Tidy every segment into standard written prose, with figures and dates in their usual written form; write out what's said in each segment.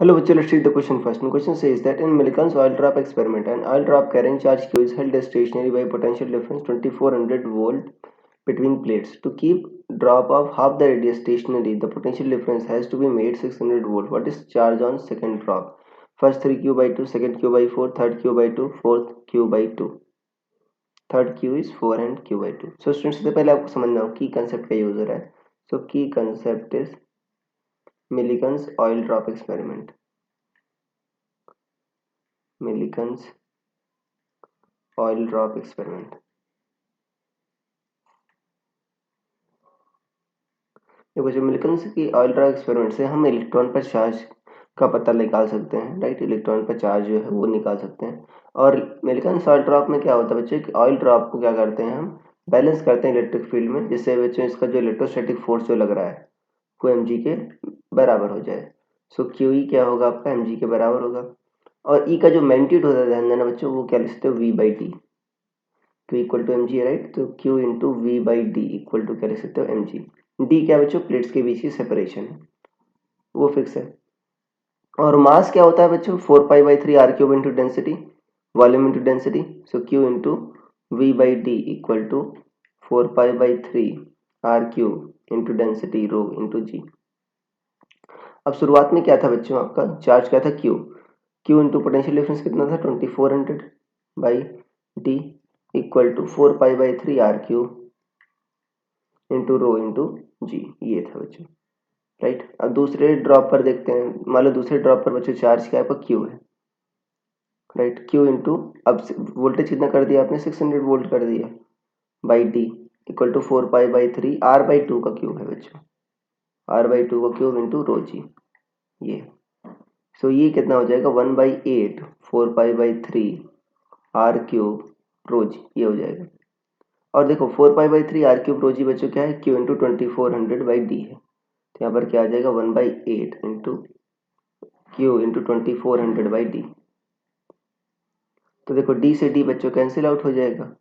Hello, bachcho, let's read the question first. The question says that in Millikan's oil drop experiment, an oil drop carrying charge Q is held stationary by potential difference 2400 volt between plates. To keep drop of half the radius stationary, the potential difference has to be made 600 volt. What is charge on second drop? First 3Q by 2, second Q by 4, third Q by 2, fourth Q by 2. Third Q is 4 and Q by 2. So students, सबसे पहले आपको समझना हो की concept का use हो रहा है. So key concept is Millikan's oil drop experiment. Millikan's oil drop experiment. देखो, जो मिल्कन्स की ऑयल ड्रॉप एक्सपेरिमेंट से हम इलेक्ट्रॉन पर चार्ज का पता निकाल सकते हैं, राइट. इलेक्ट्रॉन पर चार्ज जो है वो निकाल सकते हैं. और मिल्कन्स ऑयल ड्रॉप में क्या होता है बच्चों, ऑयल ड्रॉप को क्या करते हैं हम बैलेंस करते हैं इलेक्ट्रिक फील्ड में, जिससे बच्चों इसका जो इलेक्ट्रोस्टैटिक फोर्स जो लग रहा है वो एम के बराबर हो जाए. सो क्यू ई क्या होगा आपका, एम के बराबर होगा. और ई का जो मैग्नीट्यूड होता है ध्यान देना बच्चों, वो क्या लिख सकते हो, वी बाई टी. तो equal to M G, right. तो Q into V by D equal to क्या लिख सकते हो, एम जी. डी क्या बच्चों, प्लेट्स के बीच की सेपरेशन है, वो फिक्स है. और मास क्या होता है बच्चों, 4 pi R cube into density, volume into density. So Q into V by D equal to 4 pi R cube into density rho into G. अब शुरुआत में क्या था बच्चों, आपका चार्ज क्या था, Q. Q into potential difference कितना था, 2400 by D equal to 4 pi R cube into rho into G. ये था बच्चों, राइट. अब दूसरे ड्रॉप पर देखते हैं. मान लो दूसरे ड्रॉप पर बच्चों चार्ज क्या है, आपका क्यू है, राइट. क्यू इंटू, अब वोल्टेज कितना कर दिया आपने, 600 वोल्ट कर दिया, by D equal to 4 pi R by two का क्यूब है बच्चों, आर बाई टू का क्यूब इंटू रो जी. ये सो ये कितना हो जाएगा, 1/8 4 पाई/3 आर क्यूब रो जी, ये हो जाएगा. और देखो 4 पाई/3 आर क्यूब रो जी बच्चों क्या है, क्यू इंटू 2400 बाई डी है. तो यहाँ पर क्या आ जाएगा, 1/8 into Q into 2400 by D. तो देखो डी से डी बच्चों कैंसिल आउट हो जाएगा.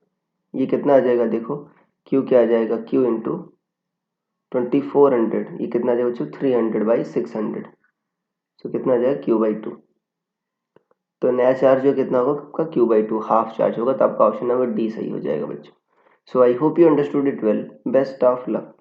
ये कितना आ जाएगा, देखो क्यू क्या आ जाएगा, क्यू इंटू 2400, ये कितना आ जाएगा बच्चों, 300/600. तो कितना आ जाएगा, क्यू बाई टू. तो नया चार्ज जो कितना होगा आपका, Q by two, half charge होगा. तो आपका ऑप्शन नंबर डी सही हो जाएगा बच्चों. So I hope you understood it well. Best of luck.